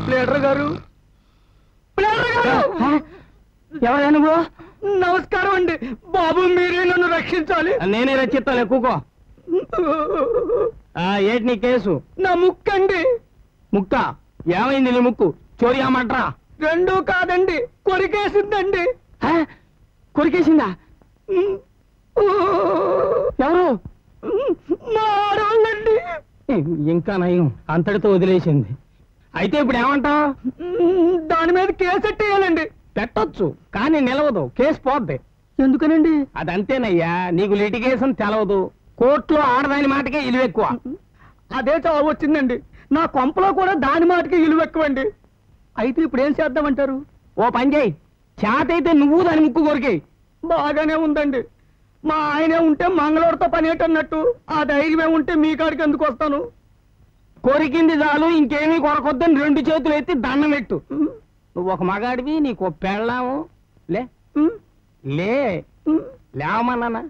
Pleader గారు, ఎవరా నువ్వు? నమస్కారం అండి బాబు, మీరే నన్ను రక్షించాలి. నేనే రక్షిస్తాను, ఎక్కువ. ఏంటి నీ కేసు? నా ముక్కు అండి. ముక్క ఏమైంది నీ ముక్కు? చోరీ అమ్మంటరా? రెండూ కాదండి, కొరికేసిందండి. కొరికేసిందా? ఎవరు? మారోళ్ళండి. ఇంకా నయం, అంతటితో వదిలేసింది. అయితే ఇప్పుడు ఏమంటావు? దాని మీద కేసు పెట్టేయాలండి. పెట్టొచ్చు, కానీ నిలవదు, కేసు పోద్ది. ఎందుకనండి? అదంతేనయ్యా, నీకు లిటిగేషన్ తెలవదు. కోర్టులో ఆడదాని మాటకే ఇలువ ఎక్కువ. అదే చావు వచ్చిందండి, నా కొంపలో కూడా దాని మాటకే ఇలువ ఎక్కువండి. అయితే ఇప్పుడు ఏం చేద్దామంటారు? ఓ పని చేయి, చేతైతే నువ్వు దాని ముక్కు కొరికేయి. బాగానే ఉందండి, మా ఆయనే ఉంటే మంగళవారితో పని ఏంటన్నట్టు, ఆ ధైర్యమే ఉంటే మీ కాడికి ఎందుకు వస్తాను? కొరికింది చాలు, ఇంకేమీ కొరకొద్దని 2 చేతులు ఎత్తి దండం పెట్టు. నువ్వు ఒక మగాడివి, నీకు పెళ్ళాము. లే లే లేవమన్నా.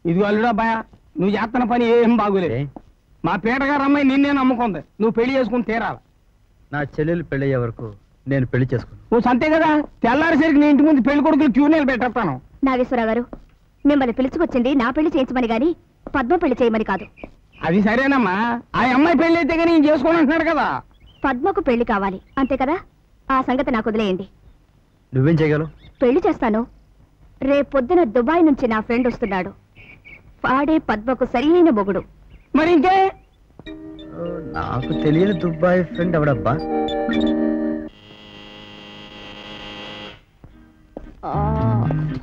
ఇదిగో అల్లుడా బాయ్, నువ్వు చేస్తున్న పని ఏం బాగోలేదు. మా పేటగారు అమ్మాయి నిన్నే నమ్ముకుంది, నువ్వు పెళ్లి చేసుకుని తీరాలి. నా చెల్లెలు పెళ్ళయ్యే వరకు నేను పెళ్లి చేసుకున్నాను. నువ్వు సంతే కదా, తెల్లారిసరికి నీ ఇంటి ముందు పెళ్లి కొడుకులు క్యూ నిలబెట్టేస్తాను. నాగేశ్వరరావు గారు, మిమ్మల్ని పిలుచుకొచ్చింది నా పెళ్లి చేయించమని గాని పద్మ పెళ్లి చేయమని కాదు. అది సరేనమ్మా, ఆ అమ్మాయి పెళ్లి అయితే కానీ నేను చేసుకోని అంటున్నాడు కదా. పద్మకు పెళ్లి కావాలి అంతే కదా, ఆ సంగతి నాకు వదిలేయండి. నువ్వేం చేయగలవు? పెళ్లి చేస్తాను. రేపొద్దున దుబాయ్ నుంచి నా ఫ్రెండ్ వస్తున్నాడు, వాడే పద్మకు సరియైన మొగుడు. మరి ఇంకే? నాకు తెలియని దుబాయ్ ఫ్రెండ్ ఎవడబ్బా?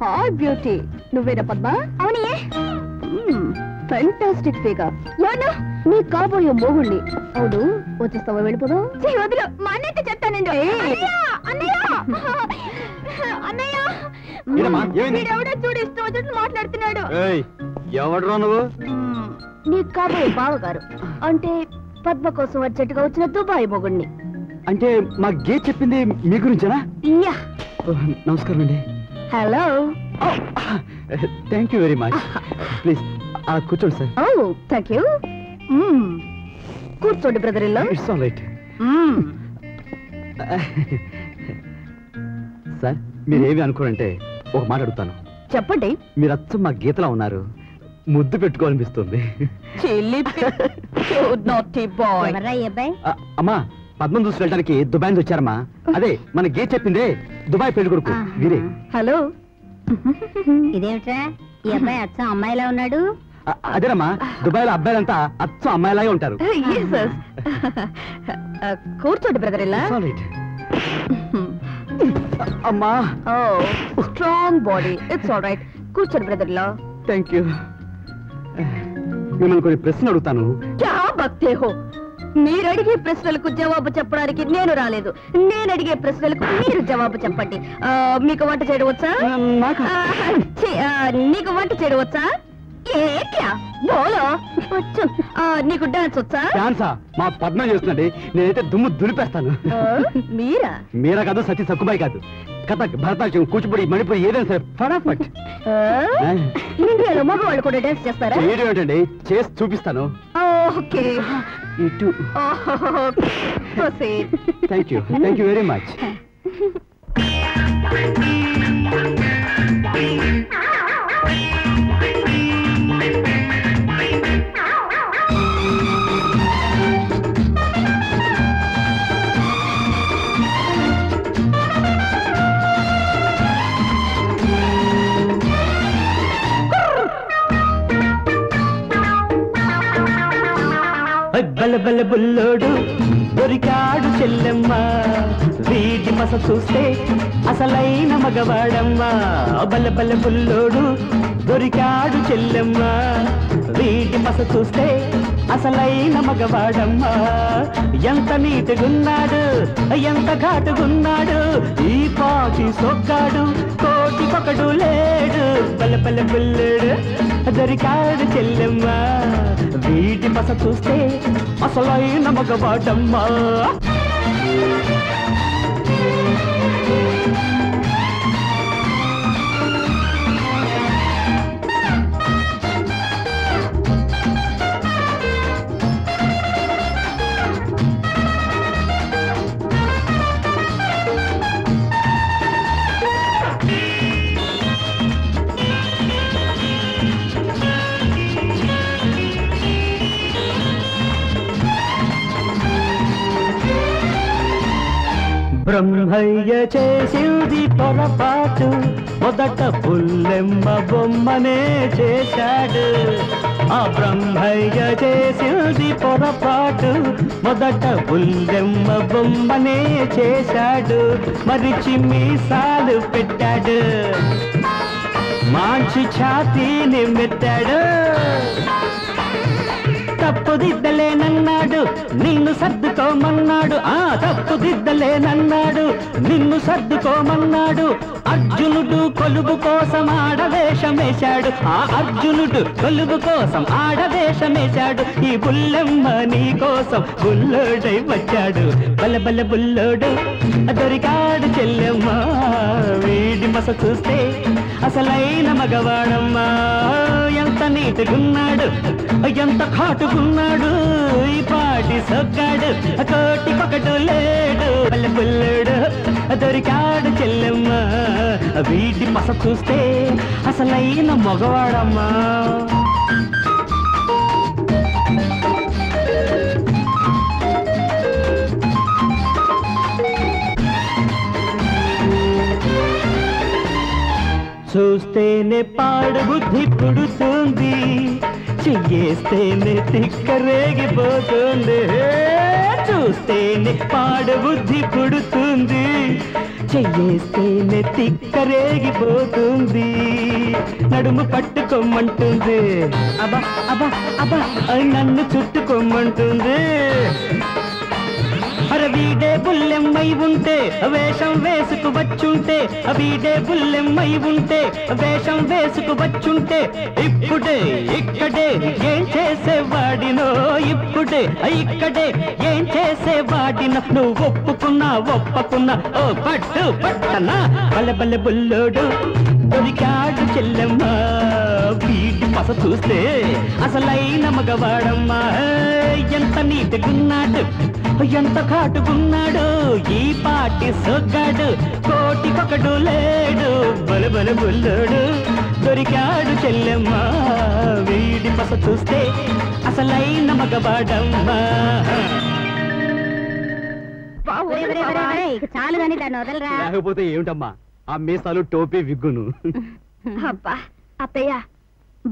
హాయ్ బ్యూటీ, నువ్వేనా పద్మ? అవునే. Fantastic figure. ఎవరు? నీ కాబోయే మొగుణ్ణి. అవును, వచ్చేస్తావా? వెళ్ళిపోదాం. వదిలు, మా అన్నయ్య చెప్తానండి. ఎవడో చూడు, ఇష్టం వచ్చినట్టు మాట్లాడుతున్నాడు. ఎవడరా నువ్వు? నీ కాబోయే బావగారు, అంటే పద్మ కోసం అర్జెంటుగా వచ్చిన దుబాయ్ మొగుణ్ణి. అంటే మా గేట్ చెప్పింది మీ గురించేనా? యా. నమస్కారం అండి. Hello. Thank you very much. Please కూర్చోండి సార్. Oh thank you. కూర్చోండి బ్రదర్ ఇల్లు. It's all right. సార్ మీరేమి అనుకోరంటే ఒక మాట అడుగుతాను. చెప్పండి. మీరు అచ్చం మా గీతలా ఉన్నారు, ముద్దు పెట్టుకోవాలనిపిస్తుంది. అమ్మా, పద్మం చూసి వెళ్ళడానికి దుబాయ్ నుంచి వచ్చారమ్మా. అదే మన గేట్ చెప్పిందే దుబాయ్ పెళ్లి కొడుకు వీరే. హలో. ఇదేమిట్రా, ఈ అబ్బాయి అచ్చం అమ్మాయిలా ఉన్నాడు? అదేనమ్మా, దుబాయ్ లో అబ్బాయిలంతా అచ్చం అమ్మాయిలాగే ఉంటారు. కూర్చోండి బ్రదర్ ఇలా. అమ్మా, strong body, it's all right. కూర్చోండి బ్రదర్ ఇలా. Thank you. మిమ్మల్ని కొన్ని ప్రశ్నలు అడుగుతాను. క్యా బక్తే హో? మీరు అడిగే ప్రశ్నలకు జవాబు చెప్పడానికి నేను రాలేదు, నేను అడిగే ప్రశ్నలకు మీరు జవాబు చెప్పండి. మీకు వంట చేయడం వచ్చా? నీకు వంట చేయడం వచ్చా? నీకు డాన్స్ వచ్చా? డాన్సా? మా పద్మ చేస్తుందండి, నేనైతే దుమ్ము దులిపేస్తాను. మీరా? మీరా కాదు, సతీ సక్కుబాయి కాదు, కథక్, భరతనాట్యం, కూచిపూడి, మణిపూరి ఏదైనా సరే ఫటాఫట్. ఇండియాలో మగవాళ్ళు కూడా డాన్స్ చేస్తారా? ఏంటండి, చేసి చూపిస్తాను. ఓకే. ఇటు. Thank you very much. బలబల బుల్లోడు దొరికాడు చెల్లెమ్మ, వీటి మస చూస్తే అసలైన మగవాడమ్మ. బలబల బుల్లోడు దొరికాడు చెల్లెమ్మ, వీటి మస చూస్తే అసలైన మగవాడమ్మ. ఎంత నీటుగున్నాడు, ఎంత ఘాటుగున్నాడు, ఈ పాటి సొక్కాడు, కోటికొకడు లేడు. బలబల బుల్లోడు దొరికాడు చెల్లెమ్మ, వీటి మస చూస్తే అసలైన మగవాడమ్మా. బ్రహ్మయ్య చేసింది పొరపాటు, మొదట పుల్లెమ్మ బొమ్మనే చేశాడు. ఆ బ్రహ్మయ్య చేసింది పొరపాటు, మొదట పుల్లెమ్మ బొమ్మనే చేశాడు. మరిచి మీసాలు పెట్టాడు, మాంచి ఛాతీని మెట్టాడు. తప్పుదిద్దలేనన్నాడు, నిన్ను సర్దుకోమన్నాడు. తప్పుదిద్దలేనన్నాడు, నిన్ను సర్దుకోమన్నాడు. అర్జునుడు కొలువు కోసం ఆడవేషమేశాడు. అర్జునుడు కొలువు కోసం ఆడవేషమేశాడు. ఈ బుల్లెమ్మ నీ కోసం బుల్లోడై వచ్చాడు. బలబల బుల్లోడు దొరికాడు చెల్లెమ్మ. వీడి మస చూస్తే అసలైన మగవాడమ్మా. ఎంత నీటుగున్నాడు, ఎంత కాటుకున్నాడు. ఈ పాటి సొక్కాడు, కోటికొకడు లేడు. బుల్లోడు దొరికాడు చెల్లెమ్మ. వీడి మస చూస్తే అసలైన మగవాడమ్మా. చూస్తేనే పాడు బుద్ధి పుడుతుంది, చెయ్యేస్తేనే తిక్కరేగిపోతుంది. చూస్తేనే పాడు బుద్ధి పుడుతుంది, చెయ్యేస్తేనే తిక్కరేగిపోతుంది. నడుము పట్టుకోమంటుంది, అబ్బా అబ్బా అబ్బా నన్ను చుట్టుకోమంటుంది. వీడే బుల్లెమ్మై ఉంటే వేషం వేసుకు వచ్చుంటే, వీడే బుల్లెమ్మై ఉంటే వేషం వేసుకు వచ్చుంటే, ఇప్పుడే ఇక్కడే ఏం చేసేవాడినో. ఇప్పుడే ఇక్కడే ఏం చేసేవాడినో. నువ్వు ఒప్పుకున్నా ఒప్పకున్నా ఓ పట్టు పట్టనా. బలబల బుల్లోడు దొరికాడు చెల్లెమ్మ. వీడి పస చూస్తే అసలైన మగవాడమ్మా. ఎంత నీటుగున్నాడు, ఎంత కాటుకున్నాడు. ఈ పాటి సొగ్గాడు, కోటికొకడు లేడు. బలబల బుల్లోడు దొరికాడు చెల్లెమ్మ. వీడి పస చూస్తే అసలైన మగవాడమ్మా. చాలు గాని దాన్ని వదలరా. లేకపోతే ఏమిటమ్మా ఆ మీసాలు, టోపీ, విగ్గును. అబ్బా అత్తయ్య,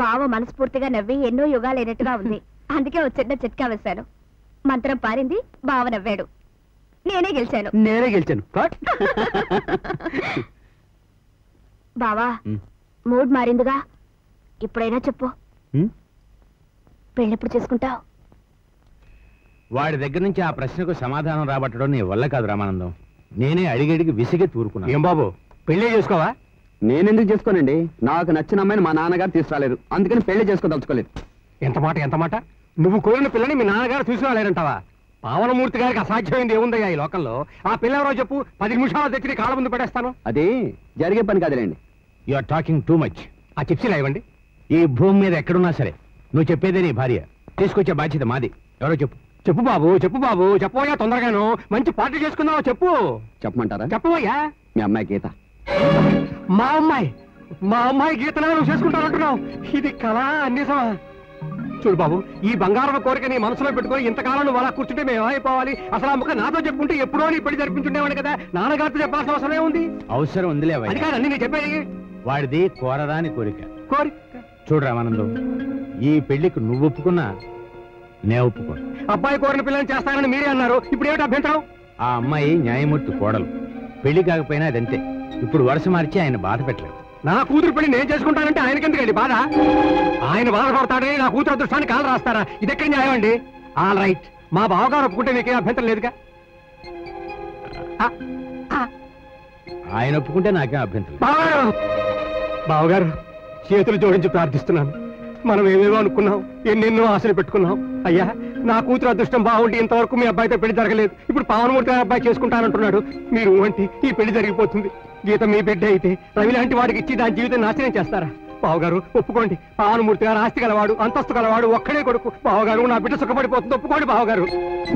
బావ మనస్ఫూర్తిగా నవ్వి ఎన్నో యుగాలైనట్టుగా ఉంది. అందుకే ఒక చిన్న చిట్కా వేశాను. మంత్రం పారింది, బావ నవ్వాడు, నేనే గెలిచాను. నేనే గెలిచాను. బావా మూడ్ మారిందిగా, ఇప్పుడైనా చెప్పు, పెళ్ళెప్పుడు చేసుకుంటావు? వాడి దగ్గర నుంచి ఆ ప్రశ్నకు సమాధానం రాబట్టడం నీ వల్ల కాదు రామానందం. నేనే అడిగడిగి విసిగి తూరుకున్నా. ఏం బాబు పెళ్లి చేసుకోవా? నేనెందుకు చేసుకోనండి, నాకు నచ్చిన అమ్మాయిని మా నాన్నగారు తీసుకురాలేరు, అందుకని పెళ్లి చేసుకోదలుచుకోలేదు. ఎంత మాట ఎంత మాట. నువ్వు కోరిన పిల్లని మీ నాన్నగారు తీసుకురాలేరంటావా? పావనమూర్తి గారికి అసాధ్యమైంది ఏముందయ్యా ఈ లోకంలో? ఆ పిల్లవరో చెప్పు, 10 నిమిషాలు తెచ్చి కాళ్ళ ముందు పెట్టేస్తాను. అది జరిగే పని కాదులేండి. You are talking too much. ఆ చిప్సీలు ఇవ్వండి. ఈ భూమి మీద ఎక్కడున్నా సరే నువ్వు చెప్పేదే నీ భార్య, తీసుకొచ్చే బాధ్యత మాది. ఎవరో చెప్పు. చెప్పు బాబు, చెప్పు బాబు, చెప్పబోయా తొందరగాను. మంచి పార్టీ చేసుకుందావు, చెప్పు. చెప్పమంటారా? చెప్పబోయా. మీ అమ్మాయి గీత. మా అమ్మాయి గీతలా నువ్వు చేసుకుంటానంటున్నావు? ఇది కళా నిజమా? చూడు బాబు, ఈ బంగారం కోరిక నీ మనసులో పెట్టుకొని ఇంతకాలం నువ్వు అలా కూర్చుంటే మేము ఏమైపోవాలి? అసలు ఆ ముఖ నాతో చెప్పుకుంటే ఎప్పుడో నీ పెళ్లి జరిపించుండేవాడు కదా. నాన్నగారితో చెప్పాల్సిన అవసరమే ఉంది. అవసరం ఉందిలే, అది కాదు అన్ని నేను చెప్పేది. వాడిది కోరరాని కోరిక. చూడు రామానందం, ఈ పెళ్లికి నువ్వు ఒప్పుకున్నా నే ఒప్పుకో. అబ్బాయి కోరిన పిల్లని చేస్తానని మీరే అన్నారు, ఇప్పుడు ఏమిటి అభ్యంతరం? ఆ అమ్మాయి న్యాయమూర్తి కోడలు, పెళ్లి కాకపోయినా అదంతే. ఇప్పుడు వరుస మార్చి ఆయన బాధ పెట్టలేదు. నా కూతురు పెళ్లి నేను చేసుకుంటానంటే ఆయనకెందుకండి బాధ? ఆయన బాధపడతాడని నా కూతురు అదృష్టాన్ని కాలు రాస్తారా? ఇది ఎక్కడి న్యాయం అండి? ఆల్ రైట్, మా బావగారు ఒప్పుకుంటే మీకేం అభ్యంతరం లేదుగా. ఆయన ఒప్పుకుంటే నాకేం అభ్యంతరం. బావగారు చేతులు జోడించి ప్రార్థిస్తున్నాను. మనం ఏమేమో అనుకున్నాం, ఎన్నెన్నో ఆశలు పెట్టుకున్నాం. అయ్యా, నా కూతురు అదృష్టం బాగుండి ఇంతవరకు మీ అబ్బాయితో పెళ్లి జరగలేదు. ఇప్పుడు పావనమూర్తి గారి అబ్బాయి చేసుకుంటానంటున్నాడు. మీరు అంటే ఈ పెళ్లి జరిగిపోతుంది. గీత మీ బిడ్డ అయితే రవి లాంటి వాడికి ఇచ్చి దాని జీవితం నాశనం చేస్తారా? బావగారు ఒప్పుకోండి. పావనమూర్తి గారు ఆస్తి గలవాడు, అంతస్తు గలవాడు, ఒక్కడే కొడుకు. బావగారు నా బిడ్డ సుఖపడిపోతుంది, ఒప్పుకోండి బావగారు.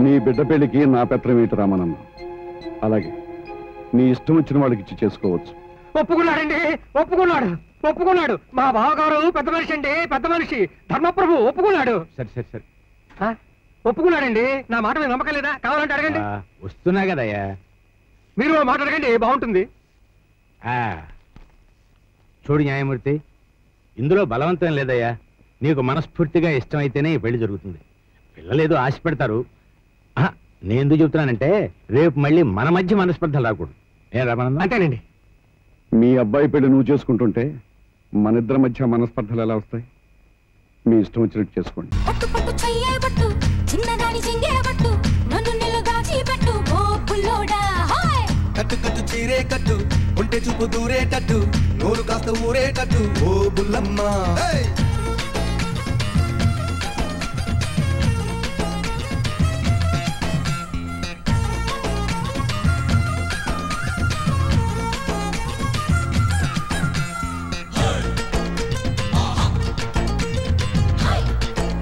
నీ బిడ్డ పెళ్లికి నా పెత్రం ఏంటి రామానమ్మ? అలాగే నీ ఇష్టం వచ్చిన వాడికి ఇచ్చి చేసుకోవచ్చు. ఒప్పుకున్నాడండి, ఒప్పుకున్నాడు. మా బావగారు పెద్ద మనిషి అండి, పెద్ద మనిషి, ధర్మప్రభు ఒప్పుకున్నాడు. సరే ఒప్పుకున్నాడండి. నా మాట మీద నమ్మకం లేదా? కావాలంటే అడగండి. వస్తున్నా కదయ్యా. మీరు మాట్లాడకండి బాగుంటుంది. చూడు న్యాయమూర్తి, ఇందులో బలవంతం లేదయ్యా. నీకు మనస్ఫూర్తిగా ఇష్టమైతేనే ఈ పెళ్లి జరుగుతుంది. పిల్లలేదో ఆశ పెడతారు. నేను ఎందుకు చెప్తున్నానంటే రేపు మళ్ళీ మన మధ్య మనస్పర్ధలు రాకూడదు. ఏం రామానందం? అంతేనండి. మీ అబ్బాయి పెళ్లి నువ్వు చేసుకుంటుంటే మన ఇద్దరి మధ్య మనస్పర్ధలు ఎలా వస్తాయి? మీ ఇష్టం వచ్చినట్టు చేసుకోండి. కట్టు కట్టు చీరే కట్టు, ఉంటే చూపు దూరేటట్టు, నోరు కాస్త ఊరేటట్టు, ఓ బుల్లమ్మ.